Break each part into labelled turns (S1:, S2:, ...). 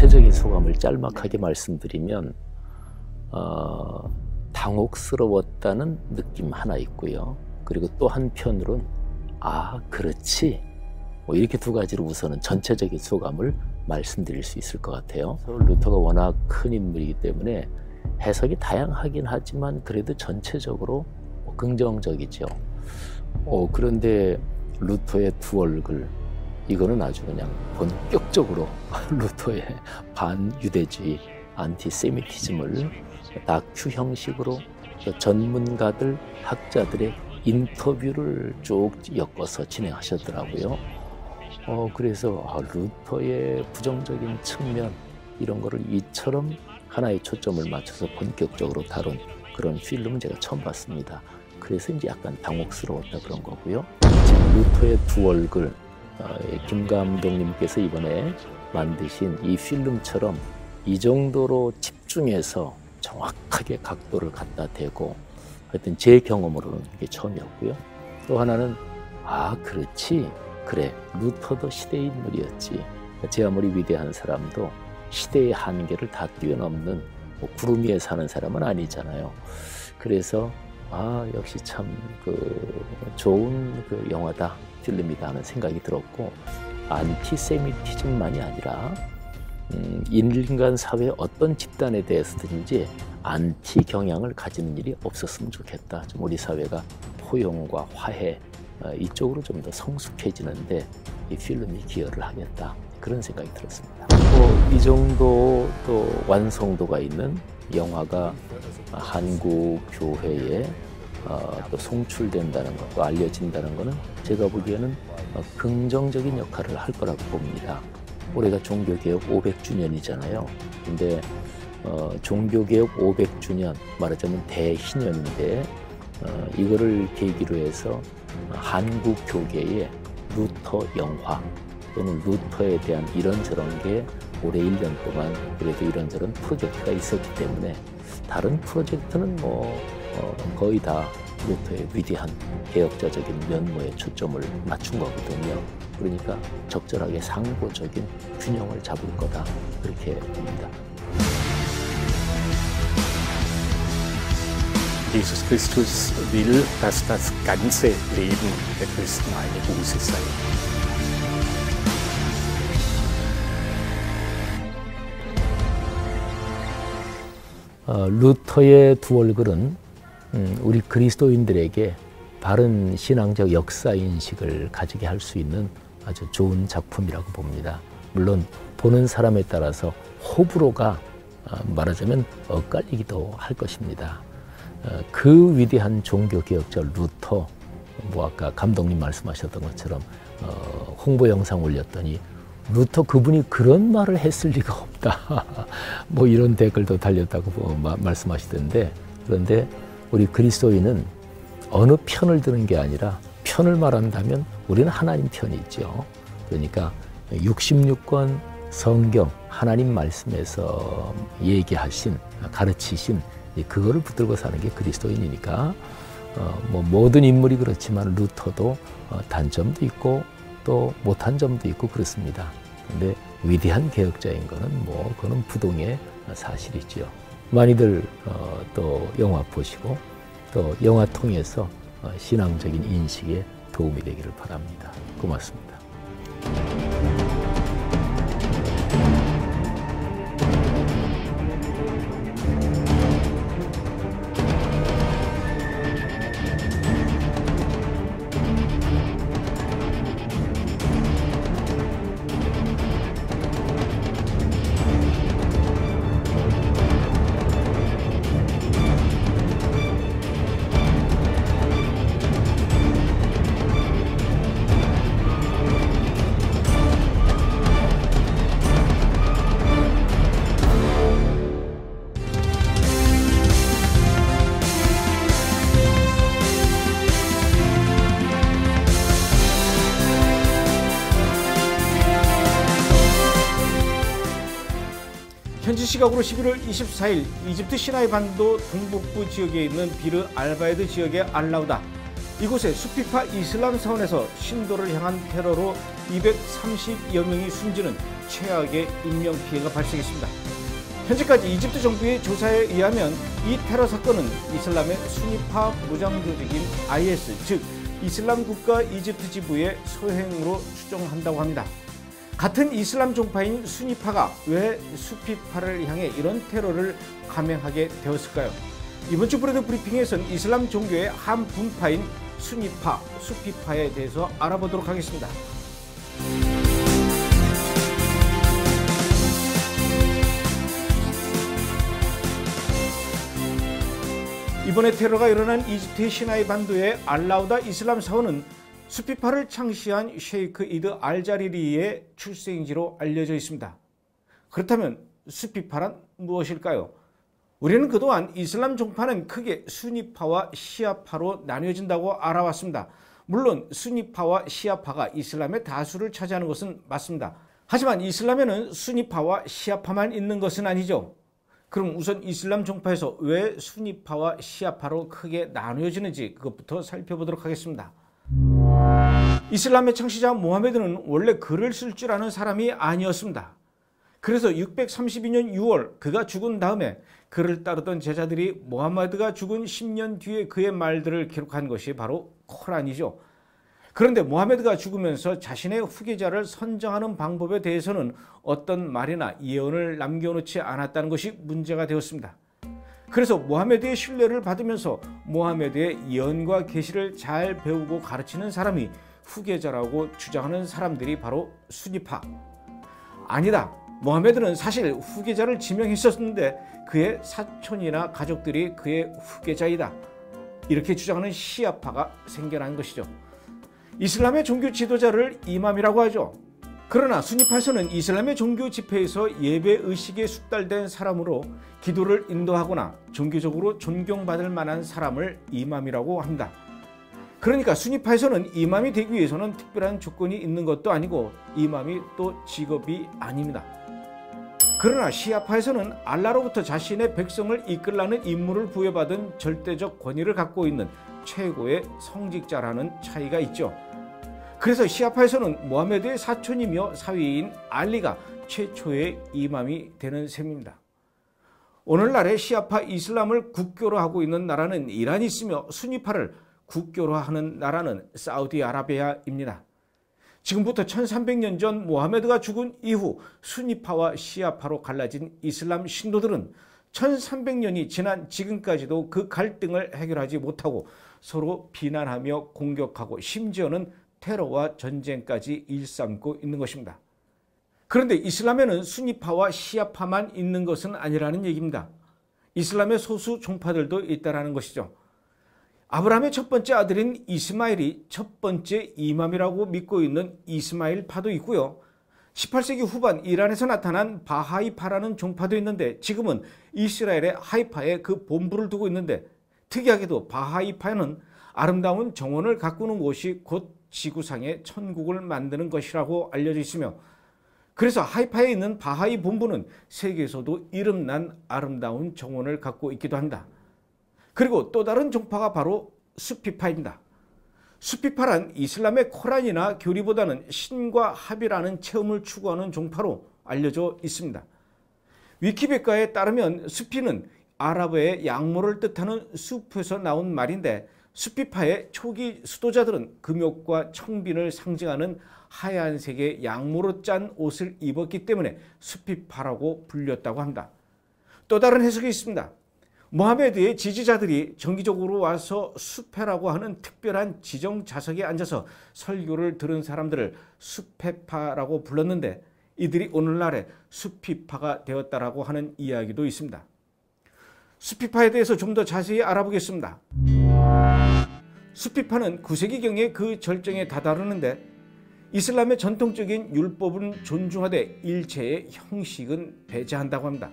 S1: 전체적인 소감을 짤막하게 말씀드리면 당혹스러웠다는 느낌 하나 있고요. 그리고 또 한편으론 아 그렇지 뭐 이렇게 두 가지로 우선은 전체적인 소감을 말씀드릴 수 있을 것 같아요. 루터가 워낙 큰 인물이기 때문에 해석이 다양하긴 하지만 그래도 전체적으로 긍정적이죠. 그런데 루터의 두 얼굴, 이거는 아주 그냥 본격적으로 루터의 반유대주의, 안티세미티즘을 다큐 형식으로 전문가들, 학자들의 인터뷰를 쭉 엮어서 진행하셨더라고요. 그래서 루터의 부정적인 측면 이런 거를 이처럼 하나의 초점을 맞춰서 본격적으로 다룬 그런 필름은 제가 처음 봤습니다. 그래서 이제 약간 당혹스러웠다 그런 거고요. 지금 루터의 두 얼굴, 김 감독님께서 이번에 만드신 이 필름처럼 이 정도로 집중해서 정확하게 각도를 갖다 대고 하여튼 제 경험으로는 이게 처음이었고요. 또 하나는 아 그렇지 그래 루터도 시대의 인물이었지. 제 아무리 위대한 사람도 시대의 한계를 다 뛰어넘는 구름 위에 사는 사람은 아니잖아요. 그래서 아 역시 참 좋은 영화다, 필름이다 하는 생각이 들었고, 안티세미티즘만이 아니라 인간 사회의 어떤 집단에 대해서든지 안티 경향을 가지는 일이 없었으면 좋겠다. 좀 우리 사회가 포용과 화해 이쪽으로 좀 더 성숙해지는데 이 필름이 기여를 하겠다, 그런 생각이 들었습니다. 이 정도 또 완성도가 있는 영화가 한국 교회에 또 송출된다는 것, 또 알려진다는 것은 제가 보기에는 긍정적인 역할을 할 거라고 봅니다. 올해가 종교개혁 500주년이잖아요. 근데 종교개혁 500주년, 말하자면 대희년인데 이거를 계기로 해서 한국 교계의 루터 영화 또는 루터에 대한 이런저런 게 올해 1년 동안 그래도 이런저런 프로젝트가 있었기 때문에 다른 프로젝트는 거의 다 루터의 위대한 개혁자적인 면모에 초점을 맞춘 거거든요. 그러니까 적절하게 상호적인 균형을 잡을 거다, 그렇게 봅니다.
S2: Jesus Christus will, dass das ganze Leben der Christen eine Buße sei.
S1: 루터의 두 얼굴은 우리 그리스도인들에게 바른 신앙적 역사인식을 가지게 할 수 있는 아주 좋은 작품이라고 봅니다. 물론 보는 사람에 따라서 호불호가 말하자면 엇갈리기도 할 것입니다. 그 위대한 종교개혁자 루터, 아까 감독님 말씀하셨던 것처럼 홍보 영상 올렸더니 루터 그분이 그런 말을 했을 리가 없다 이런 댓글도 달렸다고 말씀하시던데, 그런데 우리 그리스도인은 어느 편을 드는 게 아니라 편을 말한다면 우리는 하나님 편이죠. 그러니까 66권 성경 하나님 말씀에서 얘기하신, 가르치신 그거를 붙들고 사는 게 그리스도인이니까 모든 인물이 그렇지만 루터도 단점도 있고 또 못한 점도 있고 그렇습니다. 근데 위대한 개혁자인 거는 그거는 부동의 사실이죠. 많이들 또 영화 보시고 또 영화 통해서 신앙적인 인식에 도움이 되기를 바랍니다. 고맙습니다.
S3: 현지 시각으로 11월 24일 이집트 시나이 반도 동북부 지역에 있는 비르 알바이드 지역의 알라우다, 이곳에 수피파 이슬람 사원에서 신도를 향한 테러로 230여 명이 숨지는 최악의 인명피해가 발생했습니다. 현재까지 이집트 정부의 조사에 의하면 이 테러 사건은 이슬람의 순위파 무장조직인 IS, 즉 이슬람 국가 이집트 지부의 소행으로 추정한다고 합니다. 같은 이슬람 종파인 순위파가 왜 수피파를 향해 이런 테러를 감행하게 되었을까요? 이번 주 브레드 브리핑에선 이슬람 종교의 한 분파인 순위파, 수피파에 대해서 알아보도록 하겠습니다. 이번에 테러가 일어난 이집트의 시나이 반도의 알라우다 이슬람 사원은 수피파를 창시한 셰이크 이드 알자리리의 출생지로 알려져 있습니다. 그렇다면 수피파란 무엇일까요? 우리는 그동안 이슬람 종파는 크게 수니파와 시아파로 나뉘어진다고 알아왔습니다. 물론 수니파와 시아파가 이슬람의 다수를 차지하는 것은 맞습니다. 하지만 이슬람에는 수니파와 시아파만 있는 것은 아니죠. 그럼 우선 이슬람 종파에서 왜 수니파와 시아파로 크게 나누어지는지 그것부터 살펴보도록 하겠습니다. 이슬람의 창시자 모하메드는 원래 글을 쓸 줄 아는 사람이 아니었습니다. 그래서 632년 6월 그가 죽은 다음에 그를 따르던 제자들이 모하메드가 죽은 10년 뒤에 그의 말들을 기록한 것이 바로 코란이죠. 그런데 모하메드가 죽으면서 자신의 후계자를 선정하는 방법에 대해서는 어떤 말이나 예언을 남겨놓지 않았다는 것이 문제가 되었습니다. 그래서 모하메드의 신뢰를 받으면서 모하메드의 예언과 계시를 잘 배우고 가르치는 사람이 후계자라고 주장하는 사람들이 바로 수니파. 아니다. 모하메드는 사실 후계자를 지명했었는데 그의 사촌이나 가족들이 그의 후계자이다. 이렇게 주장하는 시아파가 생겨난 것이죠. 이슬람의 종교 지도자를 이맘이라고 하죠. 그러나 수니파에서는 이슬람의 종교 집회에서 예배 의식에 숙달된 사람으로 기도를 인도하거나 종교적으로 존경받을 만한 사람을 이맘이라고 합니다. 그러니까 수니파에서는 이맘이 되기 위해서는 특별한 조건이 있는 것도 아니고 이맘이 또 직업이 아닙니다. 그러나 시아파에서는 알라로부터 자신의 백성을 이끌라는 임무를 부여받은 절대적 권위를 갖고 있는 최고의 성직자라는 차이가 있죠. 그래서 시아파에서는 모하메드의 사촌이며 사위인 알리가 최초의 이맘이 되는 셈입니다. 오늘날의 시아파 이슬람을 국교로 하고 있는 나라는 이란이 있으며 수니파를 국교로 하는 나라는 사우디아라비아입니다. 지금부터 1300년 전 모하메드가 죽은 이후 수니파와 시아파로 갈라진 이슬람 신도들은 1300년이 지난 지금까지도 그 갈등을 해결하지 못하고 서로 비난하며 공격하고 심지어는 테러와 전쟁까지 일삼고 있는 것입니다. 그런데 이슬람에는 수니파와 시아파만 있는 것은 아니라는 얘기입니다. 이슬람의 소수 종파들도 있다는 것이죠. 아브라함의 첫 번째 아들인 이스마일이 첫 번째 이맘이라고 믿고 있는 이스마일파도 있고요. 18세기 후반 이란에서 나타난 바하이파라는 종파도 있는데 지금은 이스라엘의 하이파에 그 본부를 두고 있는데 특이하게도 바하이파는 아름다운 정원을 가꾸는 곳이 곧 지구상의 천국을 만드는 것이라고 알려져 있으며 그래서 하이파에 있는 바하이 본부는 세계에서도 이름난 아름다운 정원을 갖고 있기도 합니다. 그리고 또 다른 종파가 바로 수피파입니다. 수피파란 이슬람의 코란이나 교리보다는 신과 합이라는 체험을 추구하는 종파로 알려져 있습니다. 위키백과에 따르면 수피는 아랍어의 양모를 뜻하는 숲에서 나온 말인데 수피파의 초기 수도자들은 금욕과 청빈을 상징하는 하얀색의 양모로 짠 옷을 입었기 때문에 수피파라고 불렸다고 합니다. 또 다른 해석이 있습니다. 모하메드의 지지자들이 정기적으로 와서 수페라고 하는 특별한 지정 좌석에 앉아서 설교를 들은 사람들을 수페파라고 불렀는데 이들이 오늘날의 수피파가 되었다라고 하는 이야기도 있습니다. 수피파에 대해서 좀 더 자세히 알아보겠습니다. 수피파는 9세기경에 그 절정에 다다르는데 이슬람의 전통적인 율법은 존중하되 일체의 형식은 배제한다고 합니다.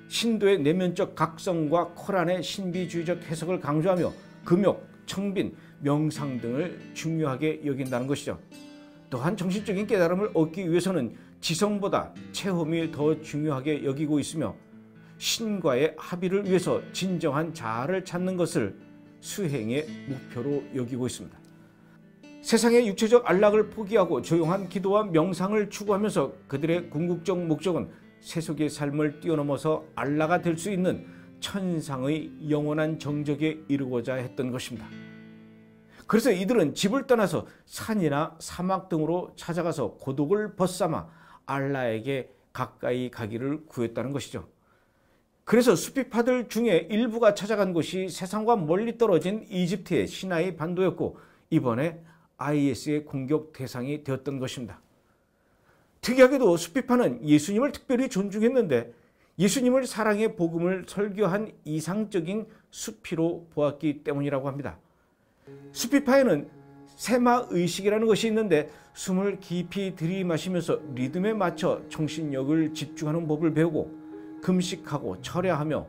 S3: 신도의 내면적 각성과 코란의 신비주의적 해석을 강조하며 금욕, 청빈, 명상 등을 중요하게 여긴다는 것이죠. 또한 정신적인 깨달음을 얻기 위해서는 지성보다 체험이 더 중요하게 여기고 있으며 신과의 합의를 위해서 진정한 자아를 찾는 것을 수행의 목표로 여기고 있습니다. 세상의 육체적 안락을 포기하고 조용한 기도와 명상을 추구하면서 그들의 궁극적 목적은 세속의 삶을 뛰어넘어서 안락가 될 수 있는 천상의 영원한 정적에 이르고자 했던 것입니다. 그래서 이들은 집을 떠나서 산이나 사막 등으로 찾아가서 고독을 벗삼아 알라에게 가까이 가기를 구했다는 것이죠. 그래서 수피파들 중에 일부가 찾아간 곳이 세상과 멀리 떨어진 이집트의 시나이 반도였고 이번에 IS의 공격 대상이 되었던 것입니다. 특이하게도 수피파는 예수님을 특별히 존중했는데 예수님을 사랑의 복음을 설교한 이상적인 수피로 보았기 때문이라고 합니다. 수피파에는 세마의식이라는 것이 있는데 숨을 깊이 들이마시면서 리듬에 맞춰 정신력을 집중하는 법을 배우고 금식하고 철야하며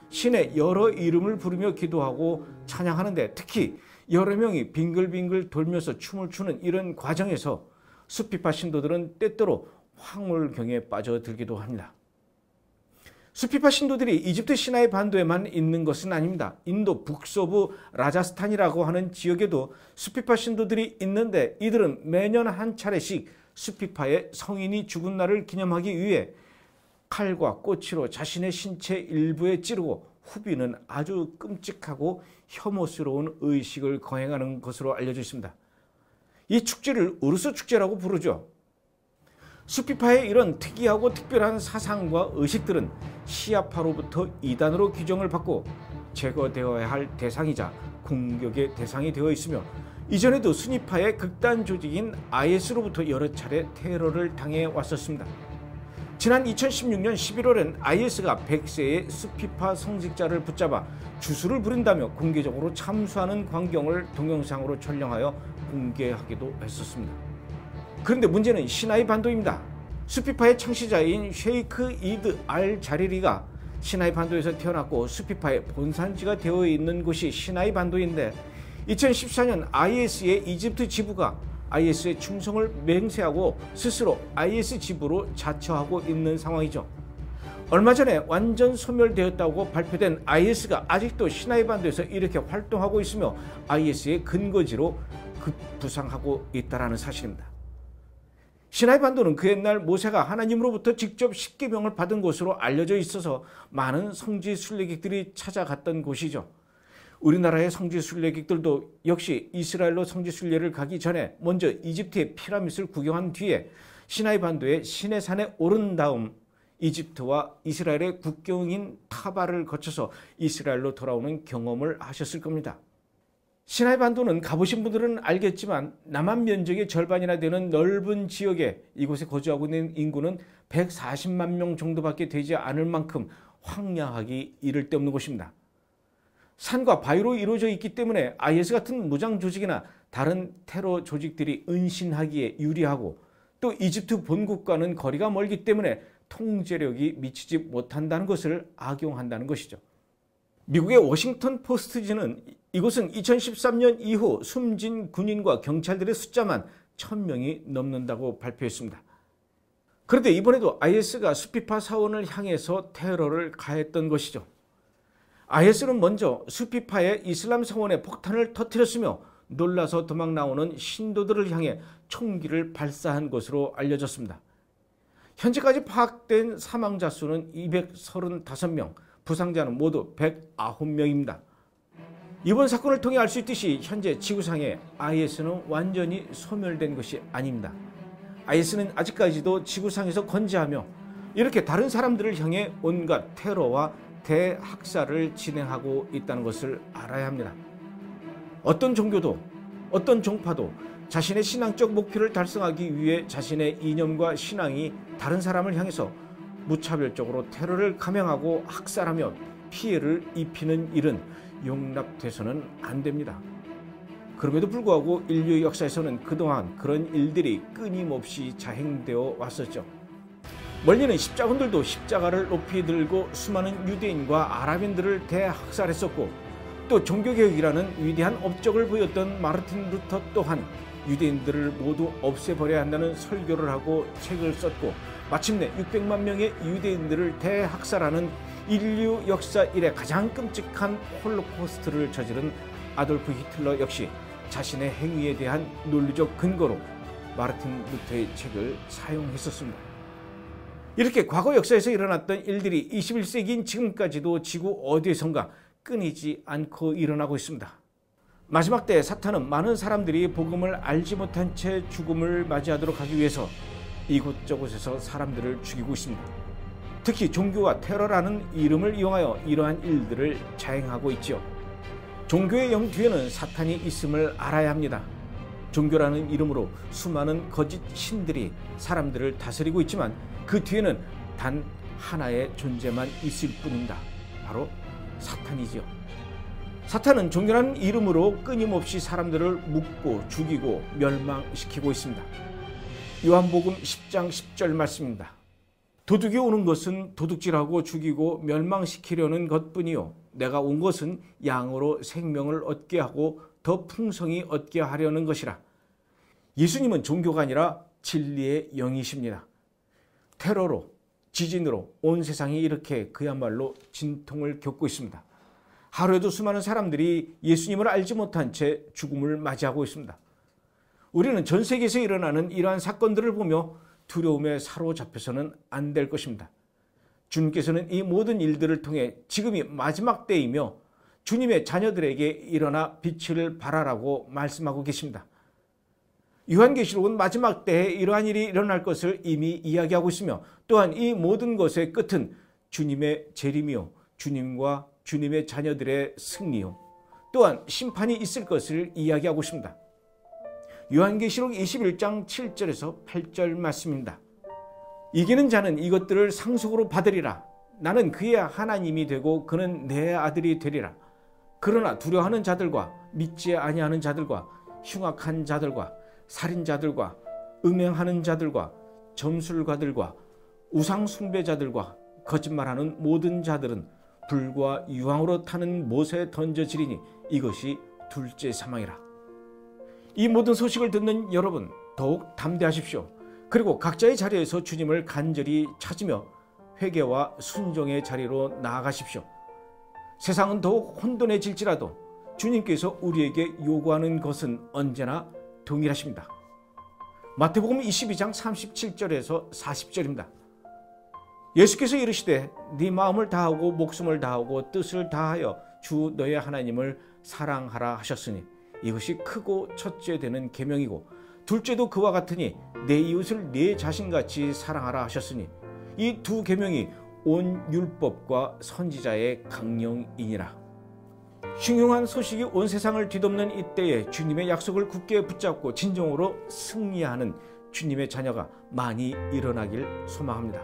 S3: 신의 여러 이름을 부르며 기도하고 찬양하는데 특히 여러 명이 빙글빙글 돌면서 춤을 추는 이런 과정에서 수피파 신도들은 때때로 황홀경에 빠져들기도 합니다. 수피파 신도들이 이집트 시나이 반도에만 있는 것은 아닙니다. 인도 북서부 라자스탄이라고 하는 지역에도 수피파 신도들이 있는데 이들은 매년 한 차례씩 수피파의 성인이 죽은 날을 기념하기 위해 칼과 꼬치로 자신의 신체 일부에 찌르고 후비는 아주 끔찍하고 혐오스러운 의식을 거행하는 것으로 알려져 있습니다. 이 축제를 우르스 축제라고 부르죠. 수피파의 이런 특이하고 특별한 사상과 의식들은 시아파로부터 이단으로 규정을 받고 제거되어야 할 대상이자 공격의 대상이 되어 있으며 이전에도 순위파의 극단 조직인 IS로부터 여러 차례 테러를 당해 왔었습니다. 지난 2016년 11월엔 IS가 100세의 수피파 성직자를 붙잡아 주술을 부린다며 공개적으로 참수하는 광경을 동영상으로 촬영하여 공개하기도 했었습니다. 그런데 문제는 시나이 반도입니다. 수피파의 창시자인 쉐이크 이드 알 자리리가 시나이 반도에서 태어났고 수피파의 본산지가 되어 있는 곳이 시나이 반도인데 2014년 IS의 이집트 지부가 IS의 충성을 맹세하고 스스로 IS 지부로 자처하고 있는 상황이죠. 얼마 전에 완전 소멸되었다고 발표된 IS가 아직도 시나이 반도에서 이렇게 활동하고 있으며 IS의 근거지로 급부상하고 있다는 사실입니다. 시나이 반도는 그 옛날 모세가 하나님으로부터 직접 십계명을 받은 곳으로 알려져 있어서 많은 성지 순례객들이 찾아갔던 곳이죠. 우리나라의 성지 순례객들도 역시 이스라엘로 성지 순례를 가기 전에 먼저 이집트의 피라밋을 구경한 뒤에 시나이 반도의 시내산에 오른 다음 이집트와 이스라엘의 국경인 타바를 거쳐서 이스라엘로 돌아오는 경험을 하셨을 겁니다. 시나이 반도는 가보신 분들은 알겠지만 남한 면적의 절반이나 되는 넓은 지역에 이곳에 거주하고 있는 인구는 140만 명 정도밖에 되지 않을 만큼 황량하기 이를 데 없는 곳입니다. 산과 바위로 이루어져 있기 때문에 IS 같은 무장 조직이나 다른 테러 조직들이 은신하기에 유리하고 또 이집트 본국과는 거리가 멀기 때문에 통제력이 미치지 못한다는 것을 악용한다는 것이죠. 미국의 워싱턴 포스트지는 이곳은 2013년 이후 숨진 군인과 경찰들의 숫자만 1000명이 넘는다고 발표했습니다. 그런데 이번에도 IS가 수피파 사원을 향해서 테러를 가했던 것이죠. IS는 먼저 수피파의 이슬람 사원에 폭탄을 터뜨렸으며 놀라서 도망 나오는 신도들을 향해 총기를 발사한 것으로 알려졌습니다. 현재까지 파악된 사망자 수는 235명, 부상자는 모두 109명입니다. 이번 사건을 통해 알 수 있듯이 현재 지구상에 IS는 완전히 소멸된 것이 아닙니다. IS는 아직까지도 지구상에서 건재하며 이렇게 다른 사람들을 향해 온갖 테러와 대학살을 진행하고 있다는 것을 알아야 합니다. 어떤 종교도 어떤 종파도 자신의 신앙적 목표를 달성하기 위해 자신의 이념과 신앙이 다른 사람을 향해서 무차별적으로 테러를 감행하고 학살하며 피해를 입히는 일은 용납돼서는 안 됩니다. 그럼에도 불구하고 인류의 역사에서는 그동안 그런 일들이 끊임없이 자행되어 왔었죠. 멀리는 십자군들도 십자가를 높이 들고 수많은 유대인과 아랍인들을 대학살했었고 또 종교개혁이라는 위대한 업적을 보였던 마르틴 루터 또한 유대인들을 모두 없애버려야 한다는 설교를 하고 책을 썼고 마침내 600만 명의 유대인들을 대학살하는 인류 역사 이래 가장 끔찍한 홀로코스트를 저지른 아돌프 히틀러 역시 자신의 행위에 대한 논리적 근거로 마르틴 루터의 책을 사용했었습니다. 이렇게 과거 역사에서 일어났던 일들이 21세기인 지금까지도 지구 어디에선가 끊이지 않고 일어나고 있습니다. 마지막 때 사탄은 많은 사람들이 복음을 알지 못한 채 죽음을 맞이하도록 하기 위해서 이곳저곳에서 사람들을 죽이고 있습니다. 특히 종교와 테러라는 이름을 이용하여 이러한 일들을 자행하고 있지요. 종교의 영 뒤에는 사탄이 있음을 알아야 합니다. 종교라는 이름으로 수많은 거짓 신들이 사람들을 다스리고 있지만 그 뒤에는 단 하나의 존재만 있을 뿐입니다. 바로 사탄이지요. 사탄은 종교라는 이름으로 끊임없이 사람들을 묶고 죽이고 멸망시키고 있습니다. 요한복음 10장 10절 말씀입니다. 도둑이 오는 것은 도둑질하고 죽이고 멸망시키려는 것뿐이요 내가 온 것은 양으로 생명을 얻게 하고 더 풍성히 얻게 하려는 것이라. 예수님은 종교가 아니라 진리의 영이십니다. 테러로, 지진으로 온 세상이 이렇게 그야말로 진통을 겪고 있습니다. 하루에도 수많은 사람들이 예수님을 알지 못한 채 죽음을 맞이하고 있습니다. 우리는 전 세계에서 일어나는 이러한 사건들을 보며 두려움에 사로잡혀서는 안 될 것입니다. 주님께서는 이 모든 일들을 통해 지금이 마지막 때이며 주님의 자녀들에게 일어나 빛을 발하라고 말씀하고 계십니다. 요한계시록은 마지막 때에 이러한 일이 일어날 것을 이미 이야기하고 있으며 또한 이 모든 것의 끝은 주님의 재림이요 주님과 주님의 자녀들의 승리요 또한 심판이 있을 것을 이야기하고 있습니다. 요한계시록 21장 7절에서 8절 말씀입니다. 이기는 자는 이것들을 상속으로 받으리라. 나는 그의 하나님이 되고 그는 내 아들이 되리라. 그러나 두려워하는 자들과 믿지 아니하는 자들과 흉악한 자들과 살인자들과 음행하는 자들과 점술가들과 우상 숭배자들과 거짓말하는 모든 자들은 불과 유황으로 타는 못에 던져지리니 이것이 둘째 사망이라. 이 모든 소식을 듣는 여러분 더욱 담대하십시오. 그리고 각자의 자리에서 주님을 간절히 찾으며 회개와 순종의 자리로 나아가십시오. 세상은 더욱 혼돈해질지라도 주님께서 우리에게 요구하는 것은 언제나 동일하십니다. 마태복음 22장 37절에서 40절입니다. 예수께서 이르시되 네 마음을 다하고 목숨을 다하고 뜻을 다하여 주 너의 하나님을 사랑하라 하셨으니 이것이 크고 첫째 되는 계명이고 둘째도 그와 같으니 내 이웃을 내 자신같이 사랑하라 하셨으니 이 두 계명이 온 율법과 선지자의 강령이니라. 흉흉한 소식이 온 세상을 뒤덮는 이때에 주님의 약속을 굳게 붙잡고 진정으로 승리하는 주님의 자녀가 많이 일어나길 소망합니다.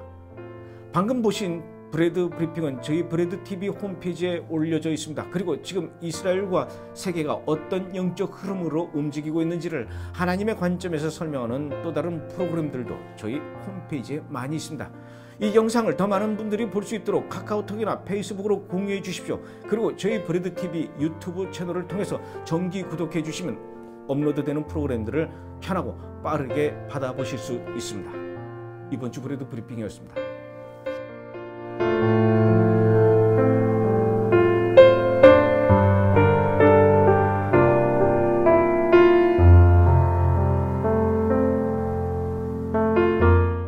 S3: 방금 보신 브레드 브리핑은 저희 브레드 TV 홈페이지에 올려져 있습니다. 그리고 지금 이스라엘과 세계가 어떤 영적 흐름으로 움직이고 있는지를 하나님의 관점에서 설명하는 또 다른 프로그램들도 저희 홈페이지에 많이 있습니다. 이 영상을 더 많은 분들이 볼 수 있도록 카카오톡이나 페이스북으로 공유해 주십시오. 그리고 저희 브레드 TV 유튜브 채널을 통해서 정기 구독해 주시면 업로드되는 프로그램들을 편하고 빠르게 받아보실 수 있습니다. 이번 주 브레드 브리핑이었습니다.